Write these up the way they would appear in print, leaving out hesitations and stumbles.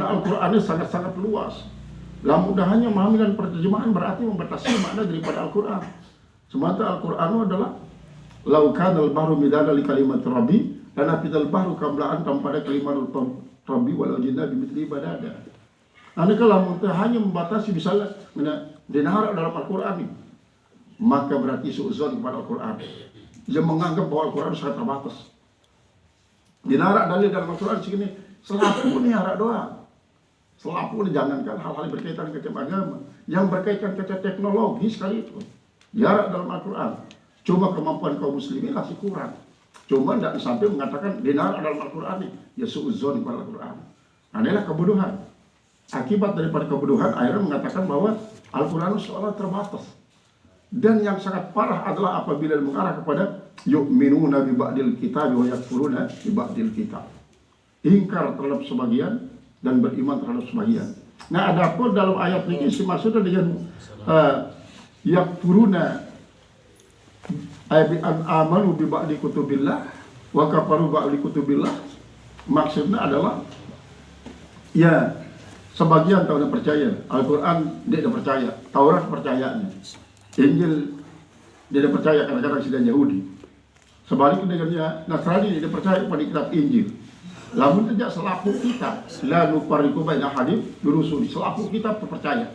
Karena Al-Quran ini sangat-sangat luas. Lah mudahannya memahami dan perterjemahan berarti membatasi makna daripada Al-Quran. Semata Al-Quran adalah lau kana al-bahru midada li kalimat rabbi dan afidal bahru kamlaan tanpa kalimat rabbi walau jinna bimithli badada. Anda kalau hanya membatasi misalnya dinarak dalam Al-Quran ini, maka berarti suuzon kepada Al-Quran. Dia menganggap bahwa Al-Quran sangat terbatas. Dinarak dalil dalam Al-Quran segini, selapu nih harap doang. Selapu nih jangankan hal-hal yang berkaitan dengan agama, yang berkaitan dengan teknologi sekalipun. Jarak dalam Al-Quran. Cuma kemampuan kaum muslimin masih kurang. Cuma tidak sampai mengatakan dinarak dalam Al-Quran ini, ya suuzon kepada Al-Quran. Nah, inilah kebodohan. Akibat daripada kebodohan, akhirnya mengatakan bahwa Al-Quran seolah terbatas. Dan yang sangat parah adalah apabila mengarah kepada yu'minuna bi ba'dil kitab wa yakfuruna bi ba'dil kitab. Ingkar terhadap sebagian dan beriman terhadap sebagian. Nah, adapun dalam ayat ini maksudnya dengan yakfuruna amanu bi ba'di kutubillah wa kafaru ba'di kutubillah, maksudnya adalah ya sebagian tahu percaya, Al-Quran dia tidak percaya, Taurat percayanya, Injil dia tidak percaya kadang-kadang sidang Yahudi. Sebaliknya dengannya Nasrani dia tidak percaya pada kitab Injil. Lamun tidak selaku kita, la nufarriqu baina ahadin min rusuli, selaku kita percaya.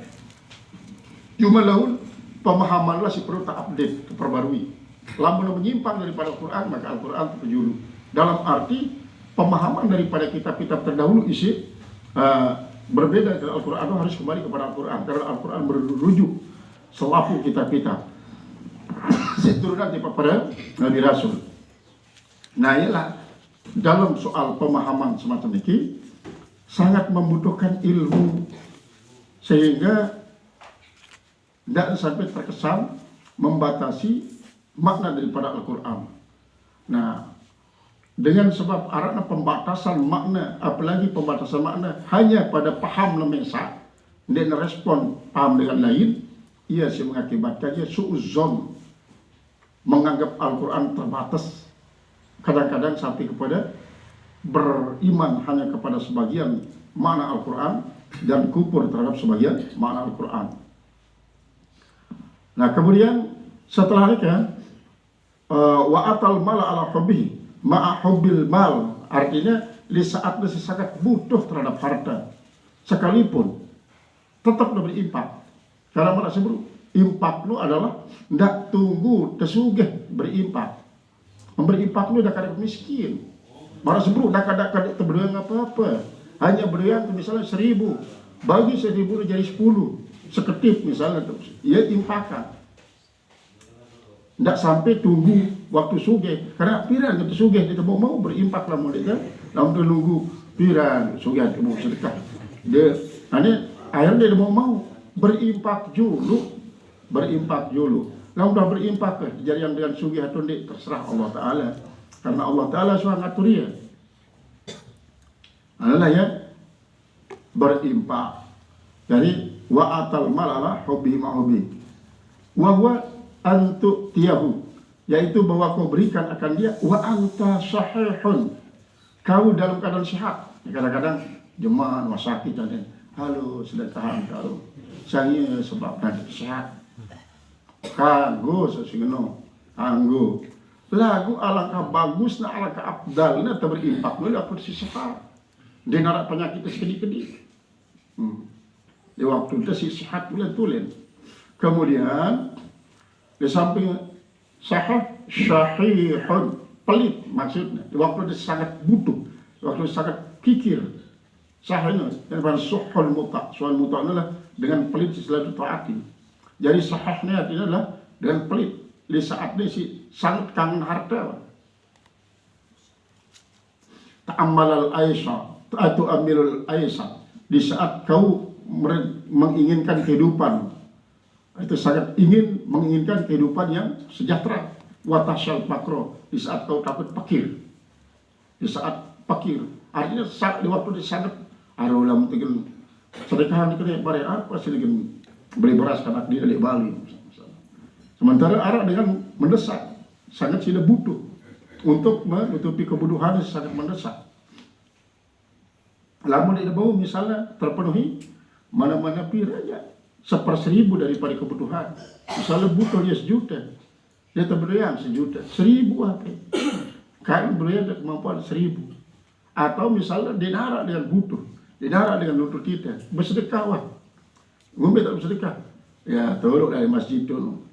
Cuma laun pemahamanlah si perlu tak update, diperbarui. Lamun menyimpang daripada Al-Quran, maka Al-Quran terjulu. Dalam arti pemahaman daripada kitab-kitab terdahulu isi berbeda dengan Al-Quran, harus kembali kepada Al-Quran karena Al-Quran merujuk selaku kitab-kitab seturunan daripada Nabi Rasul. Nah, ialah dalam soal pemahaman semacam ini sangat membutuhkan ilmu sehingga tidak sampai terkesan membatasi makna daripada Al-Quran. Nah, dengan sebab arahnya pembatasan makna, apalagi pembatasan makna hanya pada paham lemesa dan respon paham dengan lain, ia sih mengakibatkannya suuzon, menganggap Al-Quran terbatas, kadang-kadang sampai kepada beriman hanya kepada sebagian makna Al-Quran dan kufur terhadap sebagian makna Al-Quran. Nah, kemudian setelah itu wa atal mala ala hubbihi ma'a hubbil mal, artinya di saat masih sangat butuh terhadap harta sekalipun tetap berinfak. Karena mana sebelum infak lu adalah ndak tunggu tersugih berinfak. Memberi infak lu dah kadang miskin. Mana sebelum dah kadang terberian apa-apa. Hanya berian misalnya 1.000, bagi 1.000 jadi 10, seketip misalnya terus. Ia infakan. Tidak sampai tunggu waktu sugih, karena piran itu sugih dia mau berimpak lah mulai kan, lalu nunggu piran sugih dia mau sedekah, dia, nanti akhirnya dia mau berimpak dulu, lalu dah berimpak ke, jadi yang dengan sugih atau tidak terserah Allah Taala, karena Allah Taala sudah ngatur dia, adalah ya berimpak, jadi wa atal malala hobi ma'hobi, wahwa antu tiyahu, yaitu bahwa kau berikan akan dia wa anta sahihun, kau dalam keadaan sehat. Kadang-kadang jemaah wasakit dan halo sedekah kau saya sebab nanti sehat kago sesingno anggo lagu alangkah bagusnya alangkah abdalnya terimpak lu dapat si sehat di narak penyakit sedikit-sedikit di waktu itu si sehat tulen kemudian di samping syahihun, pelit maksudnya. Waktu dia sangat butuh, waktu dia sangat kikir. Sahihnya, dan suhul muta. Suhul muta adalah dengan pelit selalu taati. Jadi sahihnya artinya adalah dengan pelit. Di saat ini si sangat kangen harta. Ta'ammal al-aisha, atau amilul aisha. Di saat kau menginginkan kehidupan, itu sangat menginginkan kehidupan yang sejahtera. Watashal pakro, di saat kau takut fakir, di saat fakir, artinya saat di waktu di sangat arolam tegel sedekahan itu bare apa sih dengan beli beras kanak dia dari Bali. Sementara arak dengan mendesak, sangat tidak butuh untuk menutupi kebutuhan yang sangat mendesak. Lamun dia bau misalnya terpenuhi mana-mana piranya 1/1000 daripada kebutuhan. Misalnya butuh dia 1 juta, dia terberian 1 juta, 1000 apa? Kan berian ada kemampuan 1000. Atau misalnya dia narak dengan butuh, dia narak dengan lutut kita, bersedekah wah. Ngombe tak bersedekah. Ya tolong dari masjid dulu.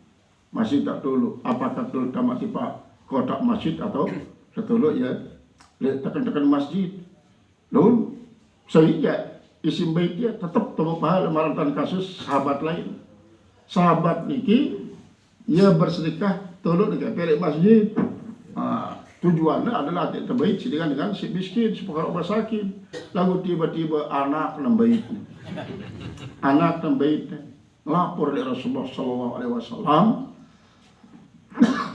Masjid tak tolong. Apakah tolong tamat tipa kotak masjid atau setolong ya tekan-tekan masjid. Lalu sehingga isim baitnya tetap temu pahala marantan kasus sahabat lain. Sahabat niki ia bersedekah tolong dekat pelek masjid. Tujuannya adalah tidak terbaik dengan si miskin, si orang sakit. Lalu tiba-tiba anak nambait, anak nambait lapor dari Rasulullah Sallallahu Alaihi Wasallam.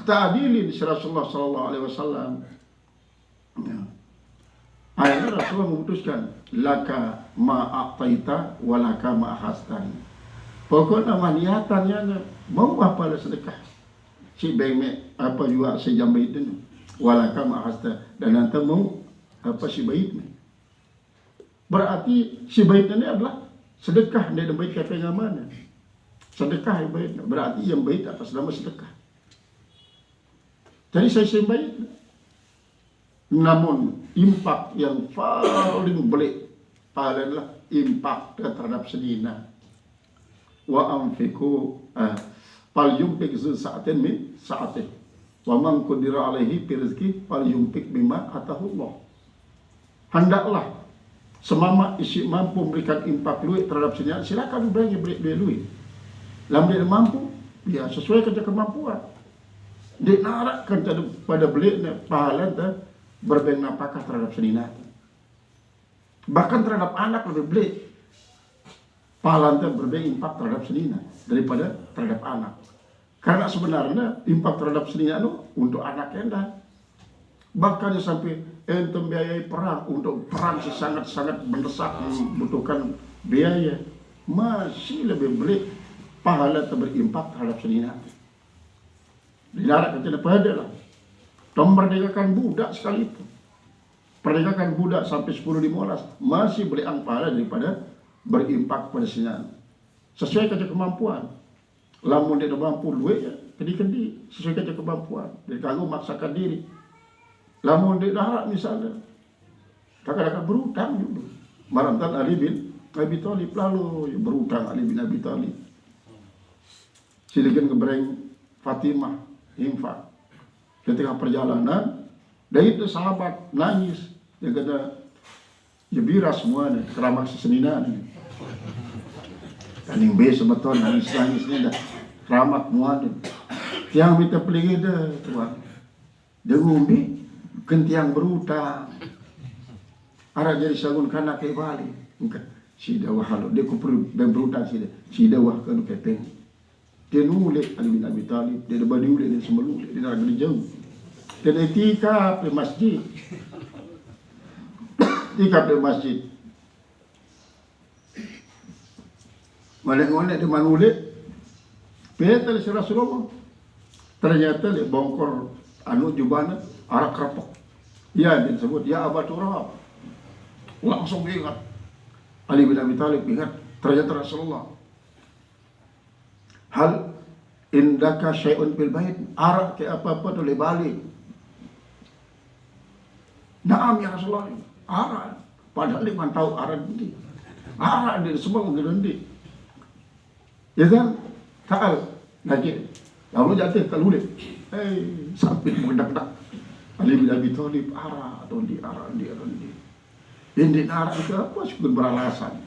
Ta'adilin si Rasulullah Sallallahu Alaihi Wasallam. Akhirnya Rasulullah memutuskan laka ma'aqtaita walaka ma'ahastan. Pokoknya niatannya mau apa lah sedekah. Si bengme apa juga si jambai itu walaka ma'ahastan. Dan nanti mau apa si baitnya. Berarti si baitnya ini adalah sedekah dari bait kata mana? Sedekah yang baitnya. Berarti yang bait atas nama sedekah. Jadi saya bait. Namun impak yang paling belik adalah impak terhadap sedina. Wa anfiqu fal yunfiq zu sa'atin min sa'atih. Wa man qudira alaihi fi rizqi fal yunfiq bima atahu Allah. Hendaklah semama isi mampu memberikan impak duit terhadap sedina, silakan bagi duit. Lam dia mampu, ya sesuai kerja kemampuan. Dia narakkan pada beliknya pahala berbagi napakah terhadap sedina. Bahkan terhadap anak lebih belik. Pahala berbagi impak terhadap sedina daripada terhadap anak. Karena sebenarnya impak terhadap sedina itu untuk anak enda. Bahkan sampai ente biayai perang, untuk perang sangat-sangat mendesak membutuhkan biaya, masih lebih belik pahala berimpak terhadap sedina. Dilarak kecil pada lah. Memerdekakan budak sekalipun. Merdekakan budak sampai 10-15 masih boleh pahala daripada berimpak pada sinyal. Sesuai kerja kemampuan. Lamun dia mampu duit ya, kendi-kendi sesuai kerja kemampuan. Dia kagum maksakan diri. Lamun dia darat misalnya, kadang-kadang berutang juga. Marantan Ali bin Abi Thalib lalu berutang Ali bin Abi Thalib. Silakan kebereng Fatimah infak. Ketika perjalanan, dari itu sahabat nangis. Dia kata, ya bira semuanya, keramak sesenina nih. Kaning B sebetulnya nangis-nangisnya dah. Keramak muat. Tiang minta peligi dah, tuan. Dia ngumbi, kentiang berutang. Arah jadi sagun kanak ke bali. Si dawah halu, dia kupur berutang si dawah kan kepeng. Dia nulik Ali bin Abi Thalib, dia dah diulik dia semelulik, dia dah gede jauh. Dan etika di masjid. Etika di masjid. Malik-malik di manulik. Betul si Rasulullah. Ternyata dia bongkor jubana arak kerapok. Ya dia sebut ya Aba Turab. Langsung ingat. Ali bin Abi Thalib ingat. Ternyata Rasulullah. Hal indaka syai'un fil bait, arak ke apa-apa boleh balik. Naam ya Rasulullah, arak. Padahal dia tahu arak ini. Arak dia semua mengerendi. Ya kan? Ta'al lagi. Lalu jatuh kelulik. Sampai mengedak-dak. Ali bin Abi Thalib arak atau di arak di. Ini arak itu apa? Syukur beralasan.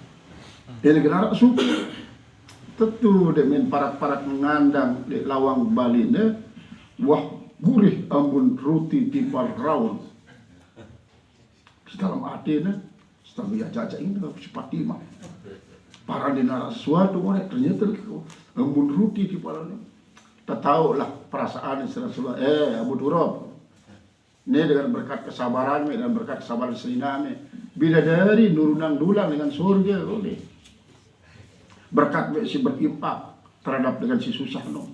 Ini arak syukur. Tentu dengan parak-parak mengandang di lawang baline, wah gurih ambun roti tipal raun. Dalam hatinya, setelah dia caca ini seperti mah. Para dinara suatu mana ternyata ambun roti tipal ini. Tak tahulah perasaan Rasulullah. Abu Turab. Ini dengan berkat kesabaran, dengan berkat kesabaran seliname. Bidadari nurunang dulang dengan surga boleh. Berkat si berimpak terhadap dengan si susah no.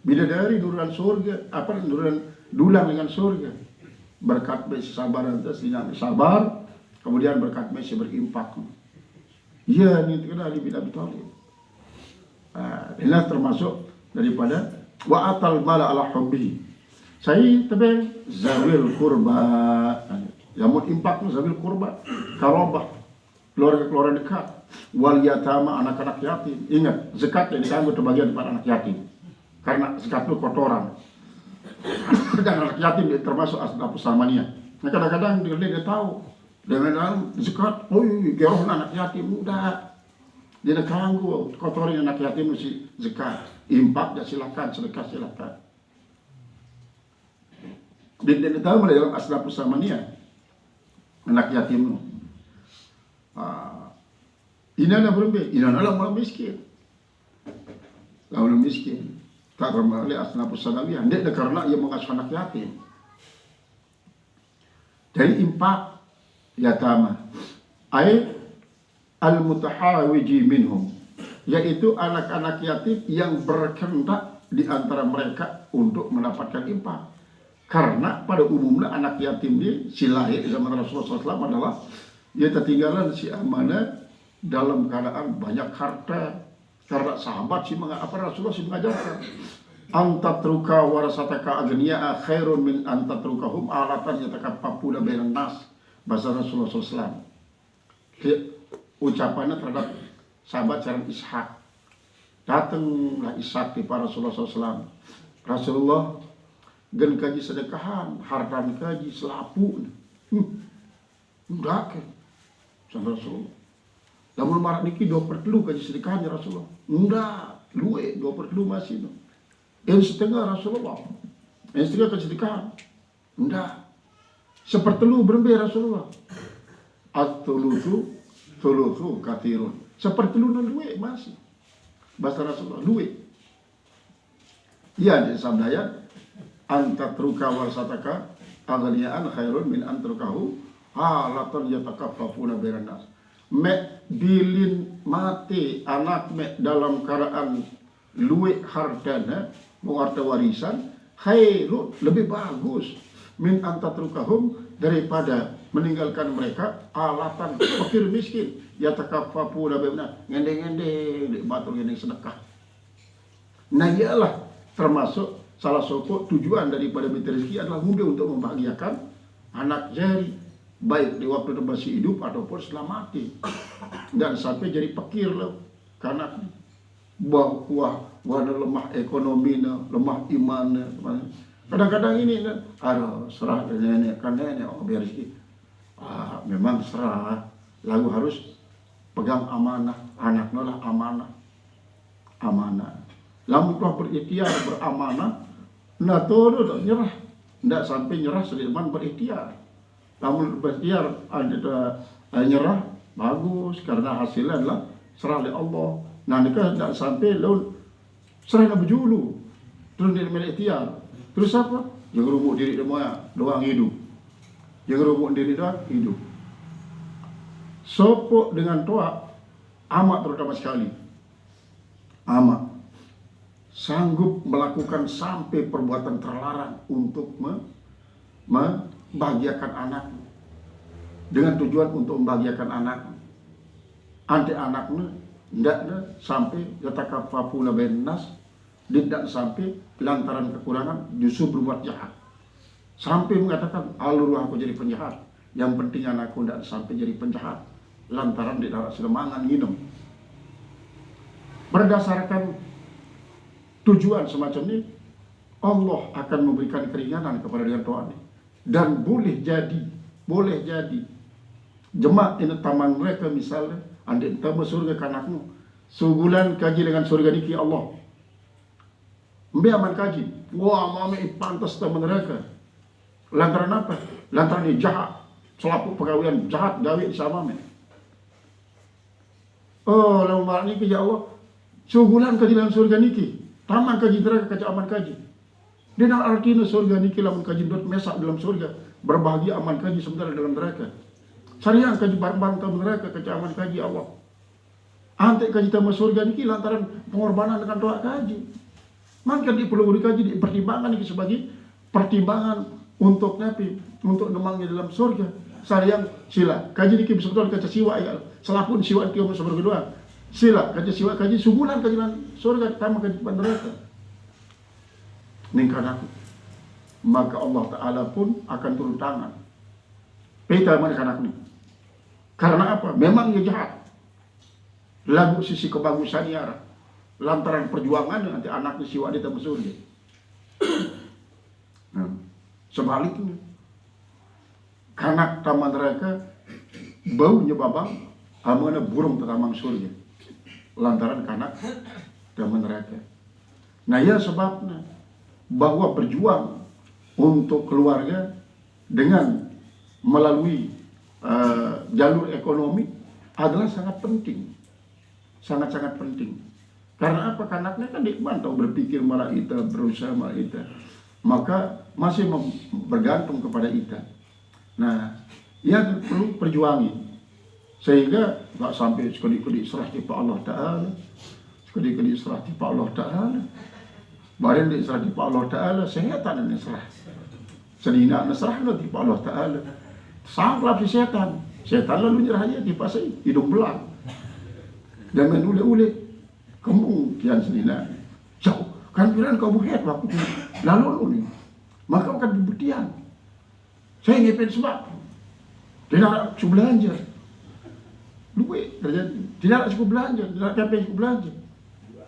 Bidadari nurunan surga, nurunan dulang dengan surga. Berkat si sabaran itu sabar Kemudian berkat masih berimpak. Iya, ini kena Ali bin Abi Thalib. Ini termasuk daripada wa atal mala ala hubbi. Saya tebeng zawil kurba. Yang mau impak zawil kurba, karobah, keluarga dekat, wal yatama, anak-anak yatim. Ingat, zakat yang ditanggung terbagian pada anak yatim. Karena zakat itu kotoran. Dan anak yatim termasuk asnafus samaniyah. Nah kadang-kadang dia tahu dengan zakat, oh geroh anak yatim udah. Dia nak ganggu kotorin anak yatim mesti zakat. Impak ya silakan, sedekah silakan. Dia tahu mulai dalam asnafus samaniyah. Anak yatim ini anak berapa? Ini anak orang miskin. Orang miskin. Tak ramai asnafus samaniyah. Dia karena ia mengasuh anak yatim. Dari impak yatama ay al-mutahawiji minhum, yaitu anak-anak yatim yang berkehendak di antara mereka untuk mendapatkan impak. Karena pada umumnya anak yatim ini si lahir di zaman Rasulullah SAW adalah dia tertinggalan si amanah dalam keadaan banyak harta. Karena sahabat Rasulullah mengajarkan antatruka warasataka agniya khairun min antatrukahum alatan yatakafafuna bainan nas. Bahasa Rasulullah SAW. Ucapannya terhadap sahabat Jaran Ishak. Datanglah Ishak di para Rasulullah SAW. Rasulullah dan kaji sedekahan, hartan kaji selapu. Enggak kan. Sama Rasulullah. Namun marak niki 2/3 kaji sedekahannya Rasulullah. Enggak, luwe 2/3 masih no. Yang setengah Rasulullah. Yang setengah kaji sedekahan. Enggak. 1/3 berembe Rasulullah. At-thuluthu thuluthu kathirun. 1/3 luwe masih. Bahasa Rasulullah luwe. Iya di sabdaya antatruka warasataka aghniyaan khairun min antrukahu halatan yatakaffafuna bainan nas. Mek bilin mati anak mek dalam keadaan luwe hartana harta warisan khairun lebih bagus min antatrukahum daripada meninggalkan mereka alatan fakir miskin yatakaffafuna bainan ngende-ngende di batul ngende sedekah. Nah iyalah termasuk salah satu tujuan daripada minta rezeki adalah mudah untuk membahagiakan anak jari, baik di waktu masih hidup ataupun setelah mati. Dan sampai jadi fakir loh, karena bahwa lemah ekonomi, lemah iman. Kadang-kadang ini, aduh serah nenek, kan nenek biar rezeki. Memang serah, lalu harus pegang amanah, anaknya lah amanah. Lalu telah berikhtiar beramanah. Nah, tuh nyerah, tidak sampai nyerah sediman berikhtiar. Namun berikhtiar ada nyerah bagus karena hasilnya adalah serah oleh Allah. Nah, nikah tidak sampai lalu serah nak berjulu, terus dia berikhtiar. Terus apa? Yang rumuk diri doang hidup. Yang rumuk diri doang hidup. Sopok dengan toa amat terutama sekali. Amat sanggup melakukan sampai perbuatan terlarang untuk membahagiakan anak dengan tujuan untuk membahagiakan anak. Ante anaknya tidak sampai yatakafafuna bainan nas, tidak sampai lantaran kekurangan justru berbuat jahat. Sampai mengatakan alur aku jadi penjahat. Yang penting anakku tidak sampai jadi penjahat lantaran tidak sedemangan minum. Berdasarkan tujuan semacam ini, Allah akan memberikan keringanan kepada dia Tuhan. Dan boleh jadi jemaah ini taman mereka misalnya, anda tambah surga kanakmu, sebulan kaji dengan surga niki Allah. Mbe aman kaji, wah mami pantas taman mereka. Lantaran apa? Lantaran dia jahat, selaku pegawaian jahat gawe sama me. Oh, lalu niki ya Allah, sebulan kaji dengan surga niki. Taman kaji neraka kaji aman kaji. Dia nak artinya surga niki lamun kaji dot mesak dalam surga, berbahagia aman kaji sementara dalam neraka. Sariang kaji barban dalam neraka kaji aman kaji Allah. Ante kaji tambah surga niki lantaran pengorbanan dengan doa kaji. Maka dia perlu dikaji dipertimbangkan niki sebagai pertimbangan untuk napi, untuk nemangnya dalam surga. Sariyang sila. Kaji diki betul kaca siwa ya. Selapun siwa kieu sabar kedua. Sila kaji siwa kaji subulan kaji lan surga tama kaji neraka. Ning kana maka Allah Ta'ala pun akan turun tangan. Peta mana kanak ni. Karena apa? Memang dia jahat. Lagu sisi kebagusan ya. Lantaran perjuangan nanti anaknya siwa di tamu surga. Nah, sebaliknya kanak taman neraka baunya babang amana burung taman surga. Lantaran kanak taman neraka. Nah ya sebabnya bahwa berjuang untuk keluarga dengan melalui jalur ekonomi adalah sangat penting, sangat-sangat penting. Karena apa? Kanaknya kan dibantau berpikir malah ita, berusaha malah ita, maka masih bergantung kepada ita. Nah, ia perlu perjuangi sehingga nggak sampai sekali-kali serah kepada Allah Ta'ala, sekali-kali serah kepada Allah Ta'ala. Barin di serah kepada Allah Ta'ala, setan yang serah. Sedina nasrah nanti kepada Allah Ta'ala. Sangklap si setan. Setan lalu nyerah aja di pasai hidung belang. Dan main ule-ule. Kamu kian sedina. Jauh. Kan bilang kamu head waktu lalu nih. Maka akan dibuktian. Saya ngepet sebab. Tidak cukup belanja. Duit terjadi. Tidak cukup belanja. Tidak kepeng cukup belanja.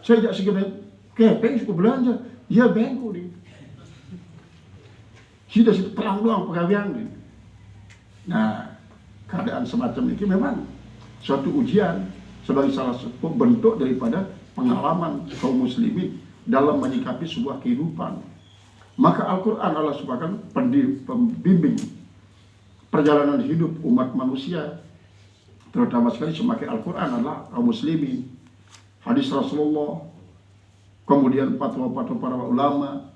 Saya tidak segera kepeng cukup belanja. Ya bengku nih. Sudah situ terang doang pegawaian nih. Nah, keadaan semacam ini memang suatu ujian sebagai salah satu bentuk daripada pengalaman kaum muslimin dalam menyikapi sebuah kehidupan. Maka Al-Quran adalah sebagai pembimbing perjalanan hidup umat manusia, terutama sekali semakin Al-Quran adalah kaum muslimin, hadis Rasulullah, kemudian fatwa-fatwa para ulama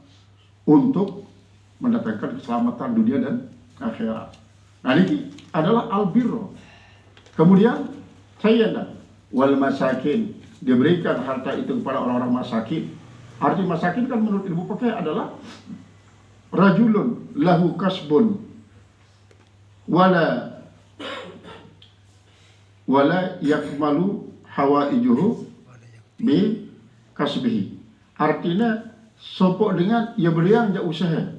untuk mendatangkan keselamatan dunia dan akhirat. Nah ini adalah al-birro. Kemudian sayyada wal masakin, diberikan harta itu kepada orang-orang masakin. Arti masakin kan menurut ilmu fikih adalah rajulun lahu kasbun wala yakmalu hawaijuhu bi kasbihi. Artinya sopok dengan ia beriang dia usaha.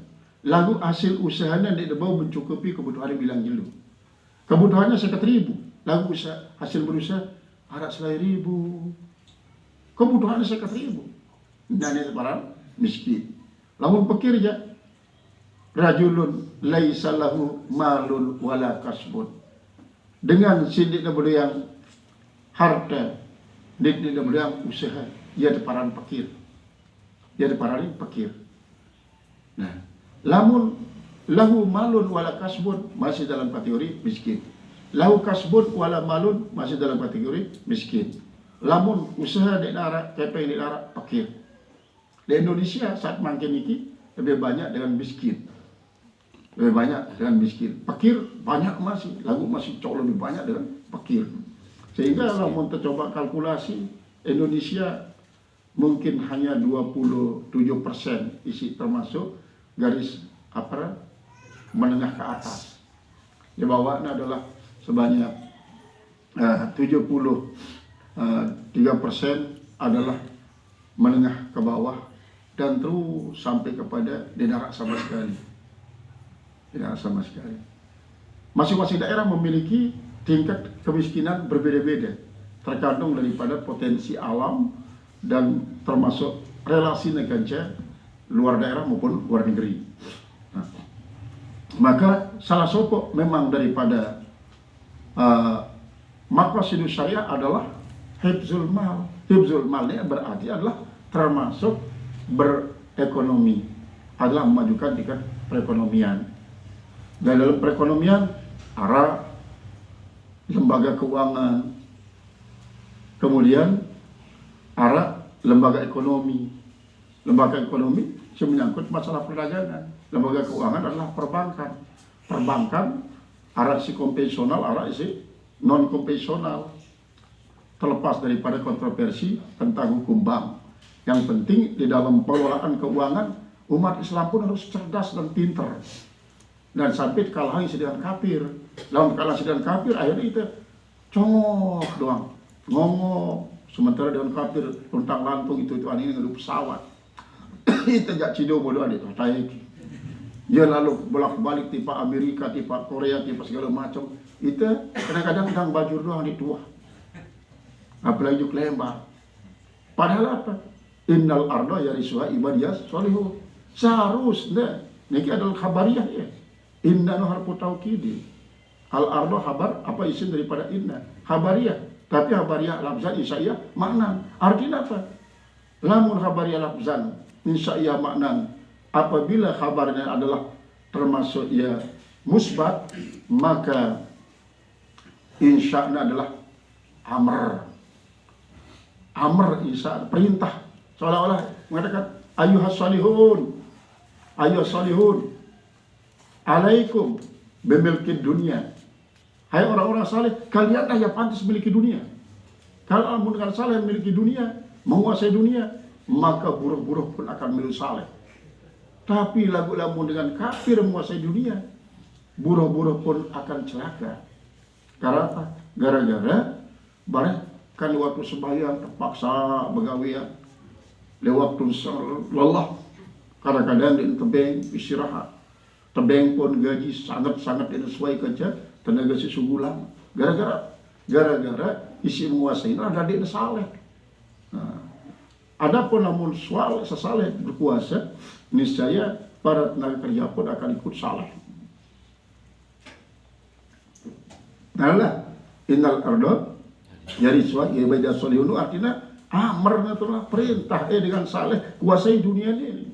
Lalu hasil usahanya tidak mau mencukupi kebutuhan bilang jelu. Kebutuhannya 100.000. Lalu hasil berusaha ada 100.000. Kebutuhannya 100.000. Dan itu para miskin. Lalu pikir je, rajulun laisa lahu malun wala kasbun. Dengan sindik beriang harta, tidak beriang usaha, ia deparan pikir. Dia deparan pikir. Nah, lamun lahu malun wala kasbun masih dalam kategori miskin. Lahu kasbun wala malun masih dalam kategori miskin. Lamun usaha di darat, kepeng di darat, fakir. Di Indonesia saat makin ini lebih banyak dengan miskin. Lebih banyak dengan miskin. Fakir banyak masih, lagu masih jauh lebih banyak dengan fakir. Sehingga lamun tercoba kalkulasi Indonesia mungkin hanya 27% isi termasuk garis apa menengah ke atas. Di bawahnya adalah sebanyak 73% adalah menengah ke bawah dan terus sampai kepada tidak sama sekali. Tidak sama sekali. Masing-masing daerah memiliki tingkat kemiskinan berbeda-beda, tergantung daripada potensi alam dan termasuk relasi negara luar daerah maupun luar negeri. Nah, maka salah satu memang daripada maqasidus syariah adalah hifzul mal. Hifzul mal ini berarti adalah termasuk berekonomi, adalah memajukan tingkat perekonomian. Dan dalam perekonomian ada lembaga keuangan, kemudian ada lembaga ekonomi. Lembaga ekonomi menyangkut masalah perdagangan. Lembaga keuangan adalah perbankan. Perbankan ada isi konvensional, ada isi non konvensional. Terlepas daripada kontroversi tentang hukum bank. Yang penting di dalam pengelolaan keuangan umat Islam pun harus cerdas dan pintar. dan sampai kalahin sedang kafir. Dalam kalah sedang kafir akhirnya kita congok doang, ngomong. Sementara dengan kafir lontang lantung itu aneh ngadu pesawat. Kita jak cido bodoh ada itu taiki. Dia lalu bolak-balik tipe Amerika, tipe Korea, tipe segala macam. Itu kadang-kadang sedang baju doang di tua. Apalagi juk lembar. Padahal apa? Innal arda yarisuha ibadiyas solihun. Seharusnya niki adalah khabariyah ya. Inna no harfu taukidi. Al ardo habar apa isim daripada inna. Khabariyah. Tapi khabariyah lafzan isaiyah maknan. Artinya apa? Lamun khabariyah lafzan isaiyah maknan. Apabila khabarnya adalah termasuk ya musbat, maka insya'na adalah amr. Amr insya perintah. Seolah-olah mengatakan ayyuhas salihun. Ayyuhas salihun. Alaikum bimilki dunia. Hai orang-orang saleh, kalianlah yang pantas memiliki dunia. Kalau menggunakan saleh memiliki dunia, menguasai dunia, maka buruh-buruh pun akan milik saleh. Tapi lagu-lagu dengan kafir menguasai dunia, buruh-buruh pun akan celaka. Karena apa? Gara-gara barang kan waktu sembahyang terpaksa begawian. Lewat waktu lelah, kadang-kadang di tebeng istirahat. Tebeng pun gaji sangat-sangat sesuai kerja tenaga si sugulang. Gara-gara isi menguasai ada adik saleh. Nah, adapun namun soal sesaleh berkuasa, niscaya para tenaga kerja pun akan ikut saleh. Nah, innal ardo yariswa ibadah solihun artinya amarnya itulah perintah dengan saleh kuasai dunia ini.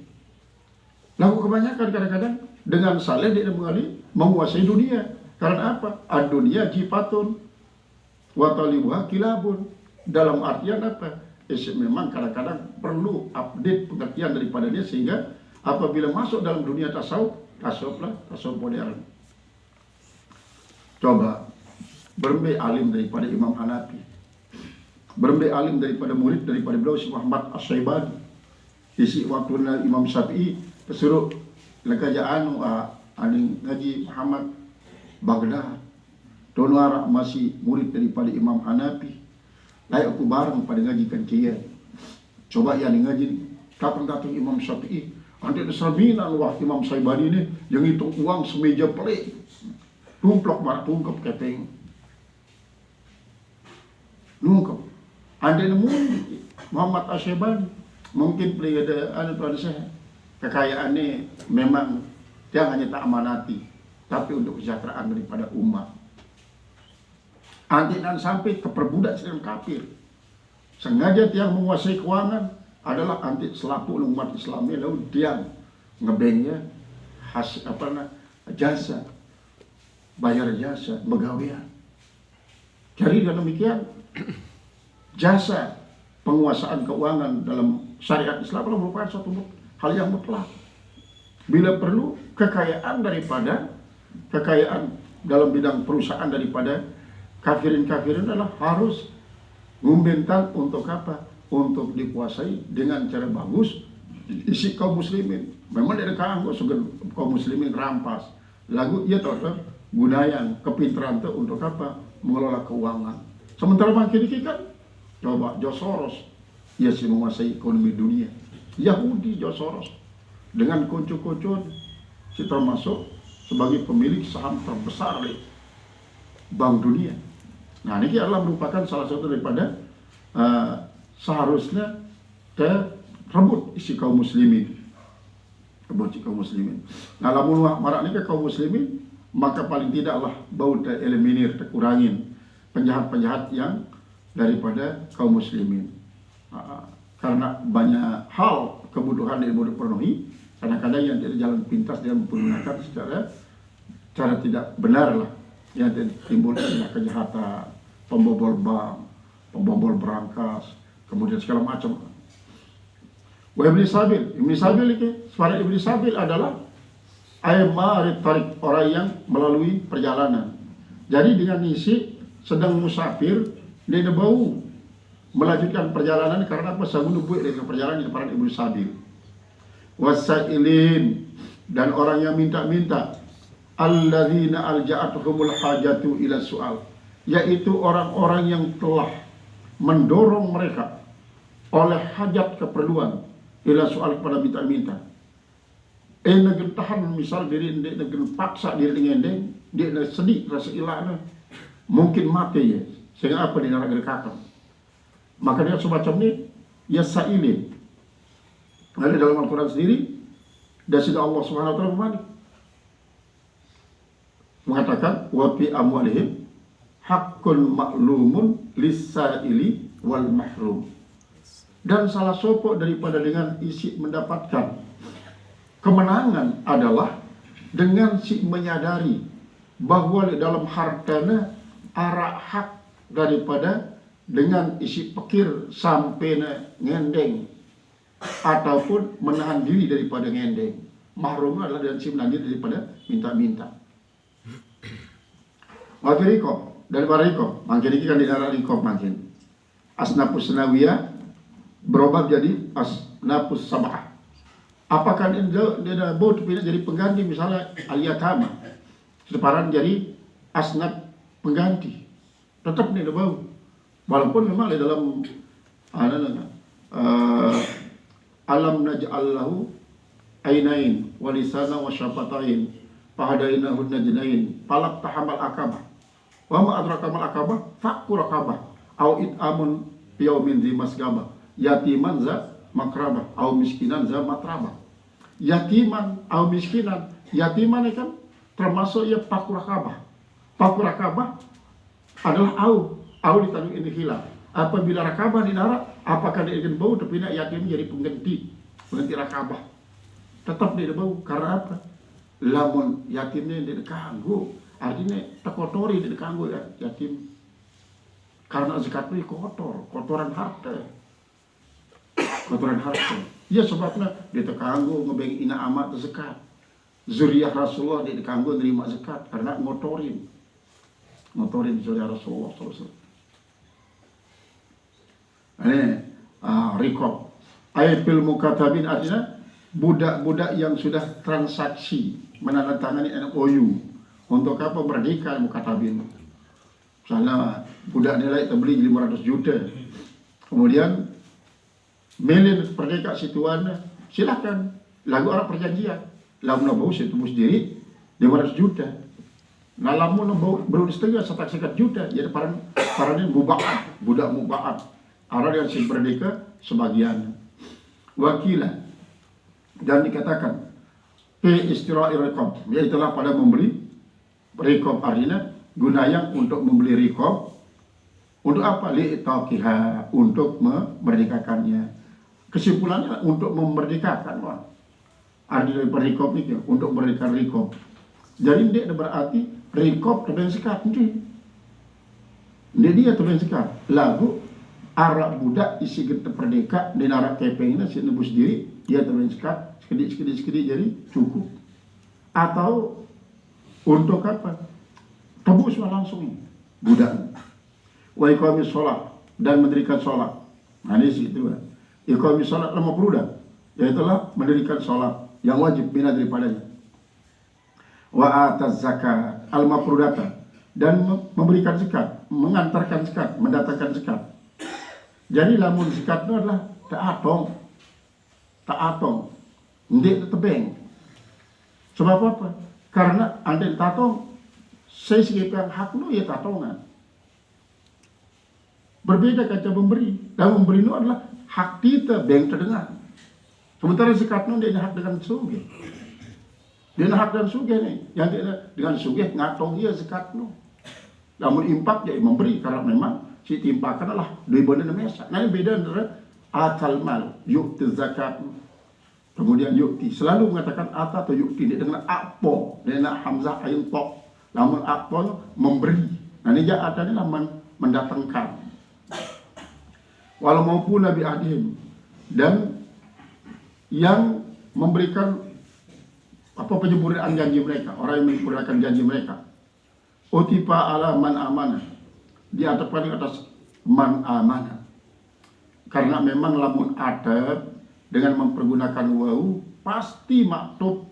Lalu kebanyakan kadang-kadang dengan saleh dia menguasai dunia. Karena apa? Ad-dunia jifatun wa talibuha kilabun. Dalam artian apa? Memang kadang-kadang perlu update pengertian daripada dia sehingga apabila masuk dalam dunia tasawuf modern. Coba berembe alim daripada Imam Hanafi, berembe alim daripada murid daripada beliau Syekh Muhammad As-Syaibani. Isi waktu Imam Syafi'i kesuruh lekajaan aning ngaji Muhammad Baghdad. Donuara masih murid daripada Imam Hanafi. Layak aku bareng pada ngaji kancian. Coba ya ngaji datang Imam Syafi'i. Nanti ada serbinan wah Imam Syaibani ini yang itu uang semeja pelik. Tumplok marah tungkep keteng. Nungkep. Anda nemu Muhammad As-Syaibani mungkin pelik ada saya. Kekayaannya memang dia hanya tak amanati, tapi untuk kesejahteraan daripada umat. Anti dan sampai keperbudak sedang kafir. Sengaja yang menguasai keuangan adalah anti selaku umat Islamnya lalu dia ngebengnya jasa, bayar jasa, begawian. Jadi dengan demikian jasa penguasaan keuangan dalam syariat Islam merupakan suatu hal yang mutlak. Bila perlu kekayaan dalam bidang perusahaan daripada kafirin adalah harus membentang untuk apa? Untuk dikuasai dengan cara bagus isi kaum muslimin. Memang dari kaanggo kaum muslimin rampas. Lagu ia tahu gunayan kepintaran itu untuk apa? Mengelola keuangan. Sementara makin kan coba George Soros ia sih menguasai ekonomi dunia. Yahudi George Soros dengan kuncu-kuncu si termasuk sebagai pemilik saham terbesar di Bank Dunia. Nah ini adalah merupakan salah satu daripada seharusnya rebut isi kaum muslimin. Nah lamun marak ini ke kaum muslimin maka paling tidaklah bau eliminir, terkurangin penjahat-penjahat yang daripada kaum muslimin. Karena banyak hal kebutuhan yang mau dipenuhi, kadang-kadang yang tidak jalan pintas dia menggunakan cara tidak benar lah, yang timbul kejahatan, pembobol bank, pembobol berangkas, kemudian segala macam. Ibn Sabil ini, suara Ibn Sabil adalah aymarit tarik, orang yang melalui perjalanan. Jadi dengan isi sedang musafir, dia bau melanjutkan perjalanan karena apa? Sabun buat dari perjalanan di depan Ibnu Sabil. Wasailin, dan orang yang minta-minta. alladzina alja'atuhumul hajatu ila su'al, yaitu orang-orang yang telah mendorong mereka oleh hajat keperluan ila soal kepada minta-minta. Negeri tahan misal diri negeri paksa diri dengan dia sedih rasa ilahnya mungkin mati ya sehingga apa di neraka kakak. Maka dia semacam ini ya sa'ilin. Ada dalam Al-Quran sendiri dan sudah Allah Subhanahu wa taala mengatakan wa fi amwalihim haqqun ma'lumun lis-sa'ili wal mahrum. Dan salah sopok daripada dengan isi mendapatkan kemenangan adalah dengan si menyadari bahwa dalam hartanya arak hak daripada dengan isi pikir sampai ngendeng ataupun menahan diri daripada ngendeng. Mahrum adalah dan si menahan diri daripada minta-minta. Waktu rikob daripada rikob, makin ini kan di daerah rikob makin asnafus senawiyah berubah jadi asnafus sab'ah. Apakah dia boleh pindah jadi pengganti misalnya al-yatama separan jadi asnaf pengganti, tetap nih bau walaupun memang di dalam alam naj'al lahu ainain wa lisana wa syafatain fahadainahu najdain falaq tahamal akabah wa ma adraka mal akabah fakku rakabah au it'amun yaumin dzi masgabah yatiman za makrabah au miskinan za matrabah. Yatiman au miskinan, yatiman kan termasuk ya fakku rakabah. Fakku rakabah adalah au ditandung ini hilang. Apabila rakabah di darat, apakah dia ingin bau tapi nak yatim jadi pengganti rakabah. Tetap dia bau karena apa? Lamun yatimnya dia kanggu, artinya terkotori dia kanggu ya yatim. Karena zakat itu kotoran harta. Kotoran harta. Ya sebabnya dia terkanggu ngebeng ina amat zakat. Zuriyah Rasulullah dia terkanggu nerima zakat karena ngotorin zuriyah Rasulullah SAW. Ini rikob. Ayat fil mukatabin artinya budak-budak yang sudah transaksi menandatangani MOU untuk apa merdeka mukatabin. Misalnya budak nilai terbeli 500 juta. Kemudian milih merdeka situan silakan lagu orang perjanjian. Lalu nak bau saya tembus diri 500 juta. Nah lamun baru setengah sekat juta jadi para ini mubaat, budak mubaat. Ada yang si merdeka sebagian. Wakilah dan dikatakan istirahat rikob, yaitulah pada membeli rikob artinya gunayang untuk membeli rikob untuk apa? Li'taqiha, untuk memerdekakannya. Kesimpulannya untuk memerdekakan, wah. Arti dari rikob itu untuk memerdekakan rikob. Jadi dia berarti rikob terbentuk sekat dia terbentuk sekat. Lagu arak budak isi kita perdeka di narak kepengnya si nebus diri dia terbentuk sekat sekedip jadi cukup. Atau untuk apa? Tebus langsung budak. Wa iqamis sholat dan mendirikan sholat. Nah ini sih itu. Iqamis sholat lama perudah, yaitulah mendirikan sholat yang wajib bina daripadanya. Wa ataz zakat al-mafrudata dan memberikan zakat, mengantarkan zakat, mendatangkan zakat. Jadi lamun zakat itu adalah ta'atong, ndik tebeng. Sebab apa? Karena anda tatong, saya sebagai yang hak lu ya tatongan. Berbeda kaca memberi. Dan memberi itu adalah hak kita, beng terdengar. Sementara zakat itu dia hak dengan sugih. Dia hak dengan sugih nih. Yang dia dengan sugih ngatong dia zakat itu. Namun impak dia memberi karena memang si timpakan adalah dua benda mesa. Nah ini beda antara atal mal, yukti zakat. Kemudian yukti selalu mengatakan ata atau yukti dia dengan apo, dia nak hamzah ayun tok. Namun apo memberi. Nah ini jahat adalah mendatangkan. Walau maupun Nabi Adhim dan yang memberikan apa penyempurnaan janji mereka, orang yang menyempurnakan janji mereka. Utipa ala man amanah, diatapkan di atas man amanah. Karena memang lamun adab dengan mempergunakan wau pasti maktub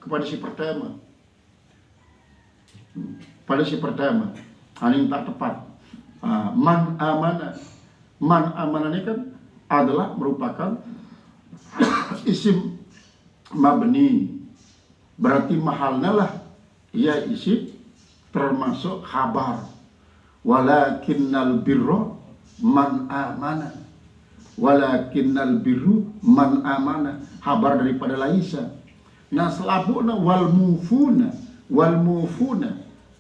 kepada si pertama. pada si pertama yang tak tepat. Man amanah ini kan adalah merupakan isim mabni, berarti mahalnya lah ia isim termasuk khabar. Walakinnal birra man amana, walakinnal birru man amana, khabar daripada laisa. Nah selabukna wal mufuna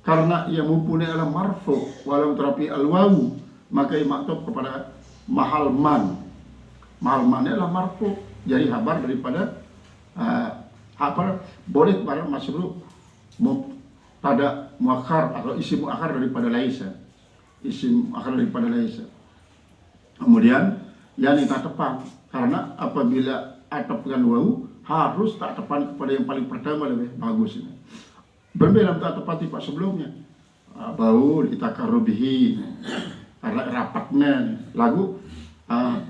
karena ia mufuna adalah marfu walau terapi al wawu, maka ia maktub kepada mahal man adalah marfu, jadi khabar daripada boleh pada masruf pada muakhar atau isim muakhar daripada laisa, isim muakhar daripada laisa. Kemudian yang tak tepat, karena apabila atap dengan wawu harus tak tepat kepada yang paling pertama lebih bagus ini. Berbeda tak tepat tipe sebelumnya. Bau ditakarubihi karena rapatnya lagu.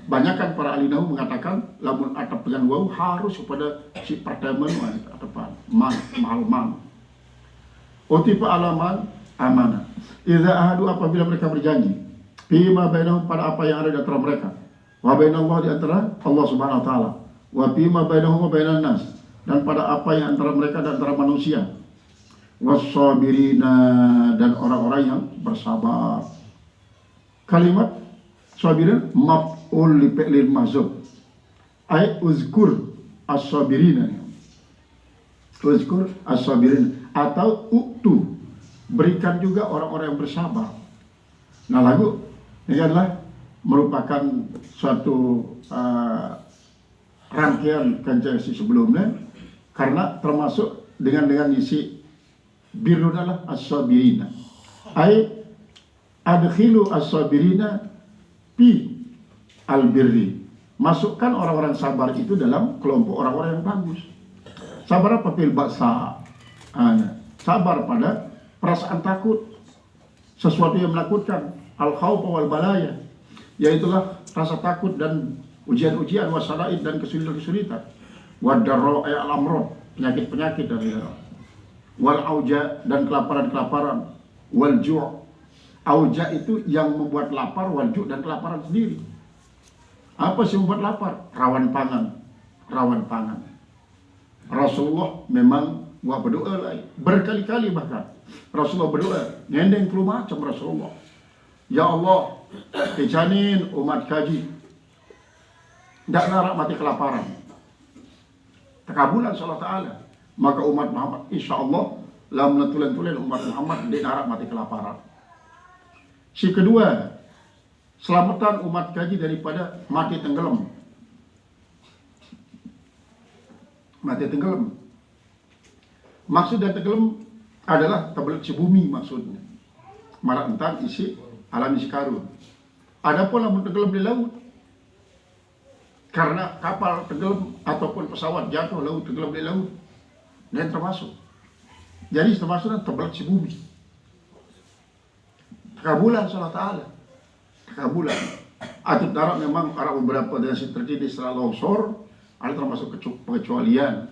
Banyak kan para ahli nahwu mengatakan lamun atap dengan wawu harus kepada si pertama tak tepat. Man. Utipa alaman amanah. Idza ahadu apabila mereka berjanji. Fima bainahum pada apa yang ada di antara mereka. Wa bainallah di antara Allah Subhanahu wa taala. Wa fima bainahum wa bainan nas, dan pada apa yang antara mereka dan antara manusia. Was-sabirina, dan orang-orang yang bersabar. Kalimat sabirin maf'ul li fi'lil mahzuf. Ay uzkur as-sabirina. Uzkur as-sabirina atau uktu, berikan juga orang-orang yang bersabar. Nah lagu ini adalah merupakan suatu rangkaian konjungsi sebelumnya, karena termasuk dengan isi birru adalah as-sabirina. Ai adkhilu as-sabirina fi al-birri. Masukkan orang-orang sabar itu dalam kelompok orang-orang yang bagus. Sabar apa? Fil ba'sa. Sabar pada perasaan takut, sesuatu yang menakutkan, al-khawf wal balaya, yaitulah rasa takut dan ujian-ujian, wasalaid dan kesulitan-kesulitan, wadarro al-amrod, penyakit-penyakit dari wal auja dan kelaparan-kelaparan, wal ju'. Auja itu yang membuat lapar, wal ju' dan kelaparan sendiri. Apa sih membuat lapar? Rawan pangan. Rasulullah memang berdoa berkali-kali, bahkan Rasulullah berdoa ngendeng puluh macam Rasulullah. Ya Allah, kejanin umat kaji tidak narak mati kelaparan. Tekabulan Allah Ta'ala. Maka umat Muhammad insya Allah lam natulen-tulen umat Muhammad tidak narak mati kelaparan. Si kedua, selamatan umat kaji daripada mati tenggelam. Mati tenggelam. Maksud dan tenggelam adalah terbelit si bumi maksudnya. Malah entar isi alam isi karun. Adapun lamun tenggelam di laut, karena kapal tenggelam ataupun pesawat jatuh laut, tenggelam di laut, dan termasuk. Jadi termasuk terbelit si bumi. Tekabulan Allah Ta'ala. Tekabulan. Atau darat memang ada beberapa destinasi terjadi setelah longsor, ada termasuk pengecualian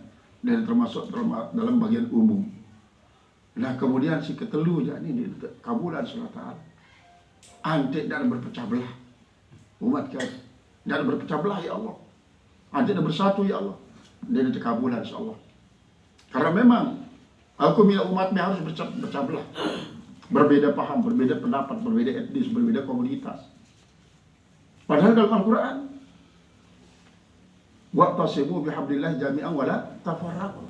dan termasuk dalam bagian umum. Nah kemudian si ketelu ini kabulan Allah Ta'ala. Antik dan berpecah belah umat kita, dan berpecah belah ya Allah. Antik dan bersatu ya Allah. Dan dikabulan insya Allah. Karena memang aku minta umatnya harus berpecah belah, berbeda paham, berbeda pendapat, berbeda etnis, berbeda komunitas. Padahal dalam Al-Quran, wa'tasimu bihablillah jami'an wa la tafarraqu.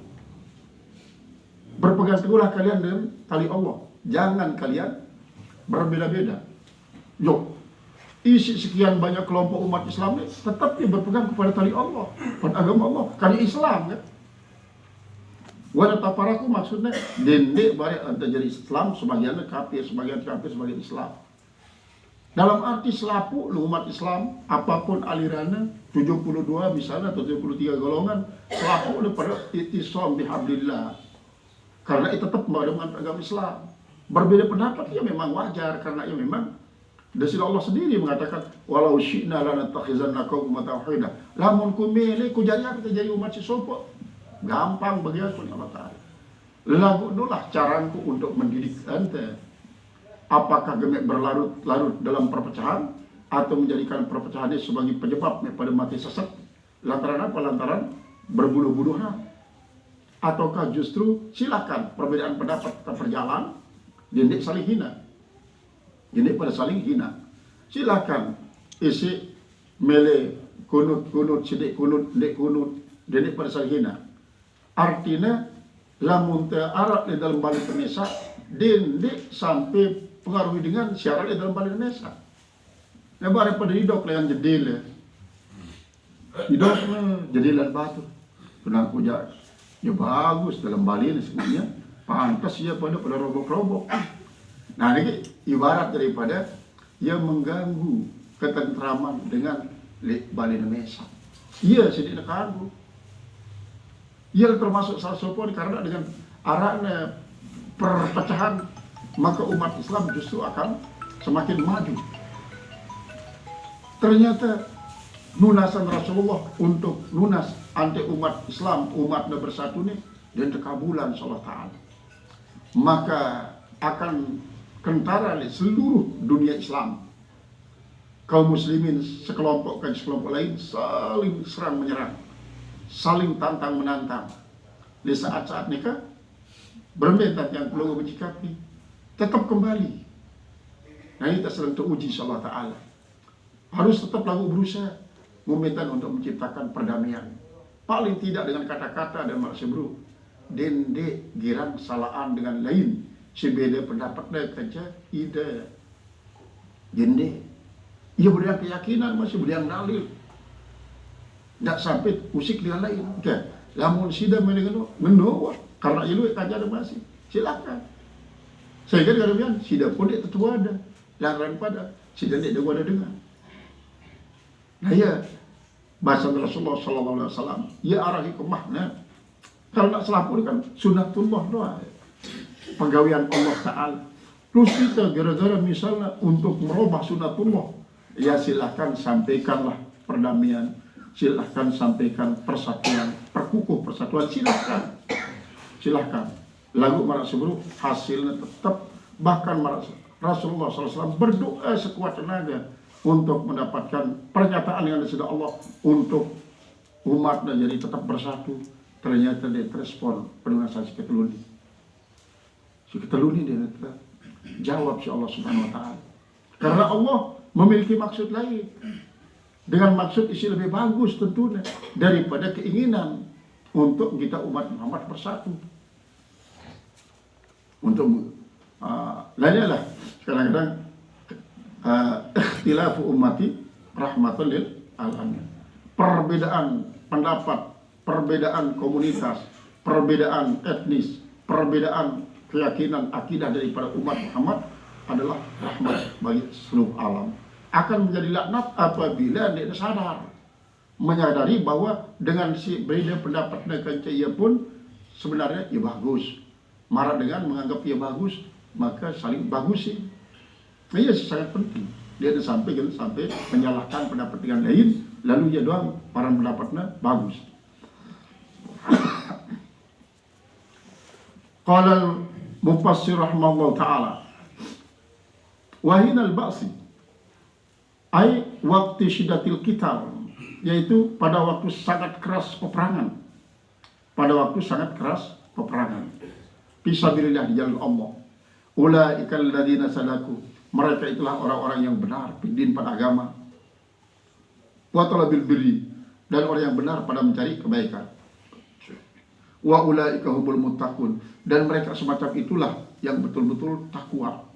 Berpegang teguhlah kalian dengan tali Allah, jangan kalian berbeda-beda. Isi sekian banyak kelompok umat Islam ini tetap dia berpegang kepada tali Allah, pada agama Allah, kali Islam kan. Wala tafaraku maksudnya dendek bari antara jadi Islam, sebagian kafir, sebagian Islam. Dalam arti selapu umat Islam, apapun alirannya, 72 misalnya atau 73 golongan, selapu pada itisam bihablillah. Karena itu tetap dengan agama Islam. Berbeda pendapat ya memang wajar, karena ya memang dari Allah sendiri mengatakan walau syi'na lanattakhizannakum ummatan wahidah. Lamun ku milih ku jadi kita jadi umat si sopo. Gampang bagi aku Allah Ta'ala. Lagu itulah caraku untuk mendidik ente. Apakah gemek berlarut-larut dalam perpecahan atau menjadikan perpecahan ini sebagai penyebab pada mati sesat? Lantaran apa? Lantaran berbunuh-bunuhan. Ataukah justru silakan perbedaan pendapat tetap berjalan, dindik saling hina. Dindik pada saling hina. Silakan isi mele kunut sidik kunut dek kunut dindik pada saling hina. Artinya lamun Arab di dalam balik Indonesia dindik sampai pengaruhi dengan syarat di dalam balik Indonesia. Nah, pada hidup yang jedil ya. Hidupnya jadilan batu. Kenapa ya bagus dalam Bali ini sebenarnya pantas ya pada robok-robok. Nah ini ibarat daripada ia mengganggu ketentraman dengan Bali Indonesia. Iya sedikit kagum. Ia termasuk salah satu karena dengan arahnya perpecahan maka umat Islam justru akan semakin maju. Ternyata lunasan Rasulullah untuk lunas anti umat Islam, umatnya bersatu nih dan kekabulan Allah Ta'ala. Maka akan kentara di seluruh dunia Islam. Kaum muslimin sekelompok dan sekelompok lain saling serang menyerang, saling tantang menantang. Di saat-saat nikah bermentat yang perlu mencikapi tetap kembali. Nah ini sedang teruji Allah Ta'ala. Harus tetap lagu berusaha meminta untuk menciptakan perdamaian. Paling tidak dengan kata-kata dan maksud bro. Dende girang salaan dengan lain. Sebeda pendapatnya kerja ide. Dende. Ia beriang keyakinan masih beriang dalil. Tak sampai usik dengan lain. Okay. Lamun sida mengenal karena ilu kajar masih. Silakan. Saya kira demikian sida pun dia tentu ada. Lantaran pada sida dia ada dengar. Nah ya, bahasa Rasulullah SAW, ya arahi ke makna. Kalau nak salah pun kan sunatullah doa. Penggawian Allah Ta'ala. Terus kita gara-gara misalnya untuk merubah sunatullah, ya silahkan sampaikanlah perdamaian, silahkan sampaikan persatuan, perkukuh persatuan, silahkan. Silahkan. Lagu marak sebelum hasilnya tetap, bahkan marak Rasulullah SAW berdoa sekuat tenaga untuk mendapatkan pernyataan yang sudah Allah untuk umatnya jadi tetap bersatu. Ternyata dia respon penugasan si keteluni. Si keteluni dia jawab si Allah Subhanahu Wa Taala. Karena Allah memiliki maksud lain. Dengan maksud isi lebih bagus tentunya daripada keinginan untuk kita umat Muhammad bersatu. Untuk lainnya lah kadang-kadang ikhtilafu ummati rahmatan lil alamin. Perbedaan pendapat, perbedaan komunitas, perbedaan etnis, perbedaan keyakinan akidah daripada umat Muhammad adalah rahmat bagi seluruh alam. Akan menjadi laknat apabila dia sadar, menyadari bahwa dengan si berbeda pendapatnya kanca ia pun sebenarnya ia bagus. Marah dengan menganggap ia bagus, maka saling bagusin. Nah, ia sangat penting. Dia sampai menyalahkan pendapat dengan lain, lalu dia doang para pendapatnya bagus. Qala al-mufassir rahimahullah ta'ala wahina al-ba'si ay waktu syiddatil qital, yaitu pada waktu sangat keras peperangan. Pada waktu sangat keras peperangan. Fisabilillah di jalan Allah. Ulaikal ladzina sadaku, mereka itulah orang-orang yang benar bidin pada agama. Wa talabil birri, dan orang yang benar pada mencari kebaikan. Wa ulaika humul muttaqun, dan mereka semacam itulah yang betul-betul takwa.